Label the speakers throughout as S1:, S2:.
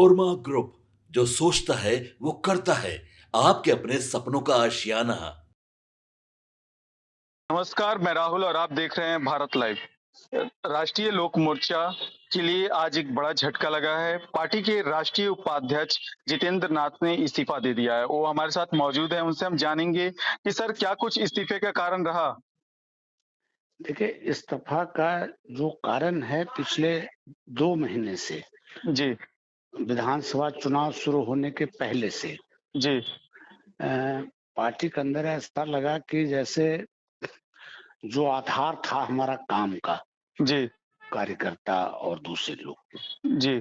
S1: नोरमा group, जो सोचता है वो करता है। आपके अपने सपनों का आशियाना।
S2: नमस्कार, मैं राहुल और आप देख रहे हैं भारत लाइव। राष्ट्रीय लोक मोर्चा के लिए आज एक बड़ा झटका लगा है। पार्टी के राष्ट्रीय उपाध्यक्ष जितेंद्र नाथ ने इस्तीफा दे दिया है। वो हमारे साथ मौजूद हैं, उनसे हम जानेंगे कि सर क्या कुछ इस्तीफे का कारण रहा?
S3: देखिए, इस्तीफा का जो कारण है पिछले 2 महीने से,
S2: जी,
S3: विधानसभा चुनाव शुरू होने के पहले से
S2: जी,
S3: पार्टी के अंदर ऐसा लगा कि जैसे जो आधार था हमारा काम का,
S2: जी,
S3: कार्यकर्ता और दूसरे लोग,
S2: जी,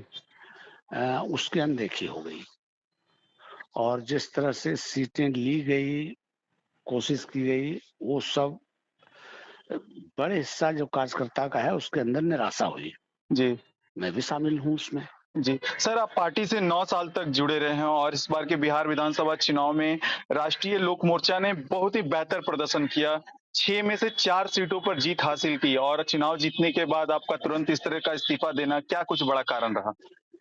S3: उसकी अनदेखी हो गई और जिस तरह से सीटें ली गई, कोशिश की गई, वो सब बड़े हिस्सा जो कार्यकर्ता का है उसके अंदर निराशा हुई।
S2: जी,
S3: मैं भी शामिल हूँ उसमें।
S2: जी। सर आप पार्टी से 9 साल तक जुड़े रहे हैं और इस बार के बिहार विधानसभा चुनाव में राष्ट्रीय लोक मोर्चा ने बहुत ही बेहतर प्रदर्शन किया। 6 में से 4 सीटों पर जीत हासिल की और चुनाव जीतने के बाद आपका तुरंत इस तरह का इस्तीफा देना क्या कुछ बड़ा कारण रहा?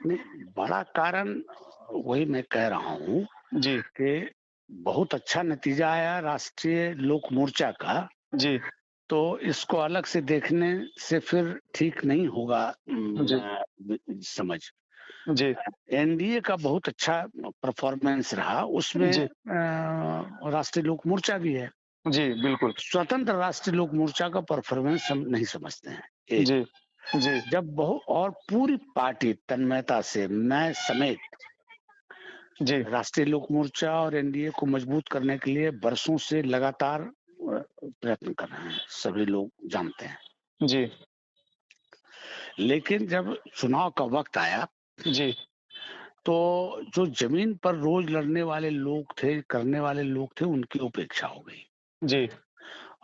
S3: नहीं, बड़ा कारण वही मैं कह रहा हूँ
S2: जी,
S3: कि बहुत अच्छा नतीजा आया राष्ट्रीय लोक मोर्चा का,
S2: जी,
S3: तो इसको अलग से देखने से फिर ठीक नहीं होगा
S2: जी,
S3: समझ।
S2: जी,
S3: एनडीए का बहुत अच्छा परफॉर्मेंस रहा, उसमें
S2: जी,
S3: राष्ट्रीय लोक मोर्चा भी है।
S2: जी, बिल्कुल।
S3: स्वतंत्र राष्ट्रीय लोक मोर्चा का परफॉर्मेंस हम नहीं समझते हैं। एक
S2: जी, जी,
S3: जब बहु और पूरी पार्टी तन्मयता से, मैं समेत,
S2: जी,
S3: राष्ट्रीय लोक मोर्चा और एनडीए को मजबूत करने के लिए बरसों से लगातार प्रयत्न कर रहे हैं, सभी लोग जानते हैं।
S2: जी,
S3: लेकिन जब चुनाव का वक्त आया,
S2: जी,
S3: तो जो जमीन पर रोज लड़ने वाले लोग थे, करने वाले लोग थे, उनकी उपेक्षा हो गई।
S2: जी,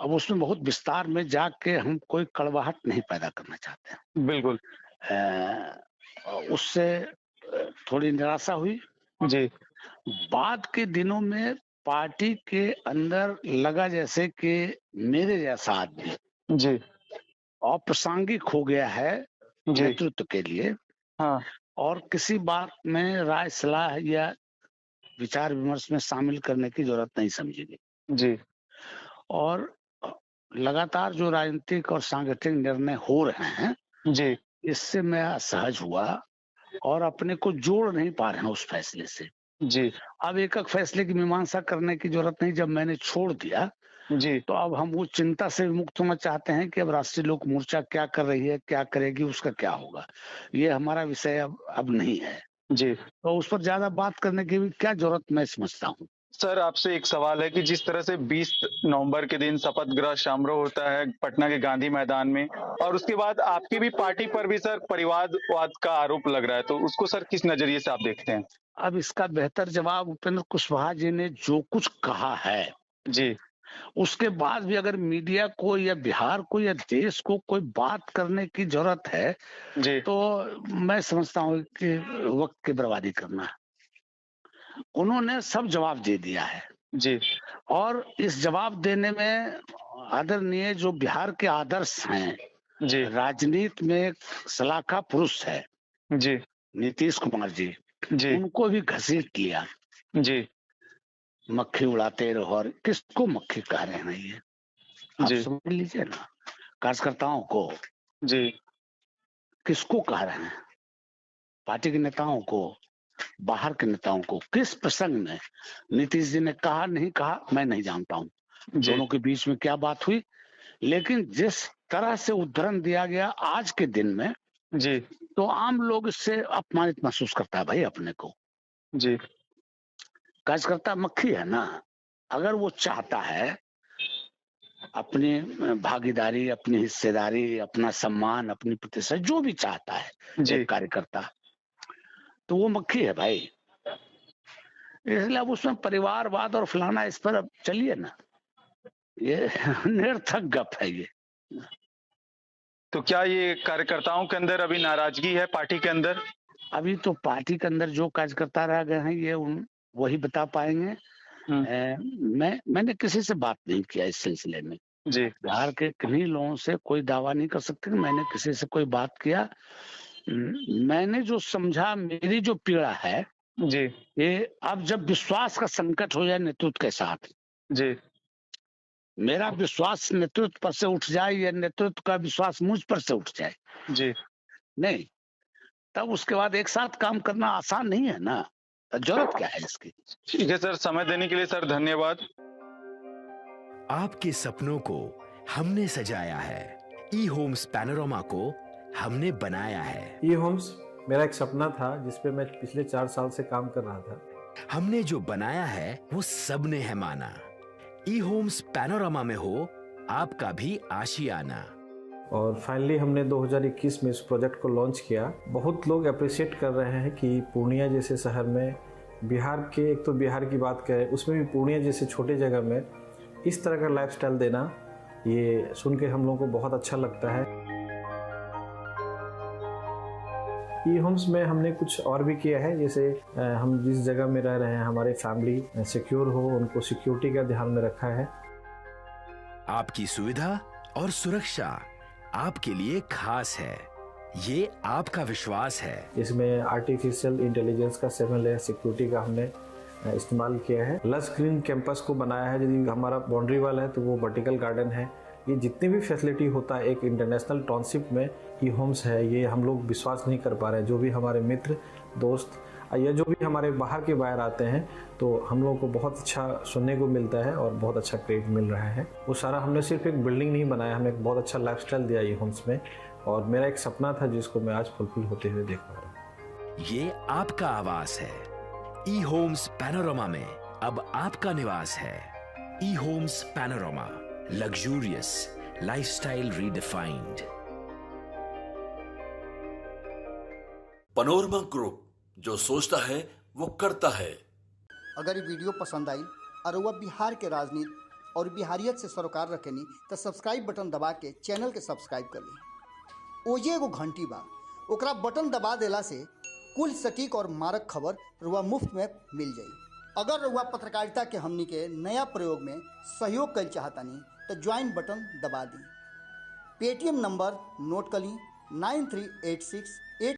S3: अब उसमें बहुत विस्तार में जाके हम कोई कड़वाहट नहीं पैदा करना चाहते
S2: बिल्कुल।
S3: हैं। उससे थोड़ी निराशा हुई।
S2: जी,
S3: बाद के दिनों में पार्टी के अंदर लगा जैसे कि मेरे जैसा आदमी
S2: जी,
S3: अप्रासंगिक हो गया है
S2: जी,
S3: नेतृत्व के लिए,
S2: हाँ,
S3: और किसी बात में राय सलाह या विचार विमर्श में शामिल करने की जरूरत नहीं समझी गई।
S2: जी,
S3: और लगातार जो राजनीतिक और सांगठनिक निर्णय हो रहे हैं,
S2: जी,
S3: इससे मैं असहज हुआ और अपने को जोड़ नहीं पा रहे हैं उस फैसले से।
S2: जी,
S3: अब एक-एक फैसले की मीमांसा करने की जरूरत नहीं, जब मैंने छोड़ दिया,
S2: जी,
S3: तो अब हम वो चिंता से विमुक्त होना चाहते हैं कि अब राष्ट्रीय लोक मोर्चा क्या कर रही है, क्या करेगी, उसका क्या होगा। ये हमारा विषय अब नहीं है।
S2: जी।
S3: तो उस पर ज़्यादा बात करने की भी क्या ज़रूरत मैं समझता हूँ।
S2: सर आपसे एक सवाल है कि जिस तरह से 20 नवंबर के दिन शपथ ग्रहण समारोह होता है पटना के गांधी मैदान में और उसके बाद आपकी भी पार्टी पर भी सर परिवारवाद का आरोप लग रहा है, तो उसको सर किस नजरिए से आप देखते हैं?
S3: अब इसका बेहतर जवाब उपेंद्र कुशवाहा जी ने जो कुछ कहा है,
S2: जी,
S3: उसके बाद भी अगर मीडिया को या बिहार को या देश को कोई बात करने की ज़रूरत है,
S2: जी,
S3: तो मैं समझता हूँ कि वक़्त की बर्बादी करना है। उन्होंने सब जवाब दे दिया है
S2: जी,
S3: और इस जवाब देने में आदरणीय जो बिहार के आदर्श हैं,
S2: जी,
S3: राजनीति में एक सलाखा पुरुष है,
S2: जी,
S3: नीतीश कुमार जी,
S2: जी,
S3: उनको भी घसीट लिया।
S2: जी,
S3: मक्खी उड़ाते रहो, और किसको मक्खी कह रहे हैं ये? आप
S2: जी,
S3: समझ लीजिए ना, कार्यकर्ताओं को,
S2: जी,
S3: किसको कह रहे हैं? पार्टी के नेताओं को, बाहर के नेताओं को, किस प्रसंग में? नीतीश जी ने कहा, नहीं कहा, मैं नहीं जानता हूँ।
S2: जी,
S3: दोनों के बीच में क्या बात हुई? लेकिन जिस तरह से उद्धरण दिया गया आज के दिन में,
S2: जी,
S3: तो आम लोग इससे अपमानित महसूस करता है भाई अपने को।
S2: जी,
S3: कार्यकर्ता मक्खी है ना, अगर वो चाहता है अपनी भागीदारी, अपनी हिस्सेदारी, अपना सम्मान, अपनी प्रतिष्ठा, जो भी चाहता है
S2: जी,
S3: एक कार्यकर्ता, तो वो मक्खी है भाई। इसलिए अब उसमें परिवारवाद और फलाना, इस पर अब चलिए ना, ये निरर्थक गप है ये।
S2: तो क्या ये कार्यकर्ताओं के अंदर अभी नाराजगी है पार्टी के अंदर?
S3: अभी तो पार्टी के अंदर जो कार्यकर्ता रह गए हैं, ये वही बता पाएंगे।
S2: हुँ,
S3: मैंने किसी से बात नहीं किया इस सिलसिले में।
S2: जी,
S3: बिहार के किन्हीं लोगों से कोई दावा नहीं कर सकते कि मैंने किसी से कोई बात किया। मैंने जो समझा, मेरी जो पीड़ा है,
S2: जी
S3: ये अब जब विश्वास का संकट हो जाए नेतृत्व के साथ,
S2: जी
S3: मेरा विश्वास नेतृत्व पर से उठ जाए या नेतृत्व का विश्वास मुझ पर से उठ जाए,
S2: जी
S3: नहीं, तब उसके बाद एक साथ काम करना आसान नहीं है ना। जरूरत क्या है इसकी?
S2: ठीक है सर, समय देने के लिए सर धन्यवाद।
S4: आपके सपनों को हमने सजाया है, ई होम्स पैनोरामा को हमने बनाया है।
S5: ई होम्स मेरा एक सपना था जिस पे मैं पिछले 4 साल से काम कर रहा था।
S4: हमने जो बनाया है वो सबने है माना। ई होम्स पैनोरामा में हो आपका भी आशियाना।
S5: और फाइनली हमने 2021 में इस प्रोजेक्ट को लॉन्च किया। बहुत लोग अप्रिशिएट कर रहे हैं कि पूर्णिया जैसे शहर में, बिहार के, एक तो बिहार की बात करें उसमें भी पूर्णिया जैसे छोटे जगह में इस तरह का लाइफस्टाइल देना, ये सुन के हम लोगों को बहुत अच्छा लगता है। ई होम्स में हमने कुछ और भी किया है, जैसे हम जिस जगह में रह रहे हैं हमारे फैमिली सिक्योर हो, उनको सिक्योरिटी का ध्यान में रखा है।
S4: आपकी सुविधा और सुरक्षा आपके लिए खास है, ये आपका विश्वास है।
S5: इसमें आर्टिफिशियल इंटेलिजेंस का 7 लेयर सिक्योरिटी का हमने इस्तेमाल किया है। लस ग्रीन कैंपस को बनाया है, यदि हमारा बाउंड्री वाल है तो वो वर्टिकल गार्डन है। ये जितनी भी फैसिलिटी होता है एक इंटरनेशनल टाउनशिप में ई होम्स है, ये हम लोग विश्वास नहीं कर पा रहे हैं। जो भी हमारे मित्र दोस्त या जो भी हमारे बाहर के बाहर आते हैं तो हम लोगों को बहुत अच्छा सुनने को मिलता है और बहुत अच्छा क्रेडिट मिल रहा है। वो सारा हमने सिर्फ एक बिल्डिंग नहीं बनाया, हमें एक बहुत अच्छा लाइफस्टाइल दिया ई होम्स में, और मेरा एक सपना था जिसको मैं आज फुलफिल होते हुए देख पा रहा हूँ।
S4: ये आपका आवास है। ई होम्स पैनोरामा में अब आपका निवास है। E Homes Panorama, luxurious lifestyle redefined.
S1: Panorama group, जो सोचता है वो करता है।
S6: अगर ये वीडियो पसंद आई और वह बिहार के राजनीति और बिहारियत से सरोकार रखेनी तो सब्सक्राइब बटन दबा के चैनल के सब्सक्राइब कर ली। ओजे एगो घंटी बा, ओकरा बटन दबा देला से कुल सटीक और मारक खबर रुआ मुफ्त में मिल जाई। अगर रुआ पत्रकारिता के हमनी के नया प्रयोग में सहयोग कर चाहतानी तो ज्वाइन बटन दबा दी। पेटीएम नंबर नोट कर ली 9386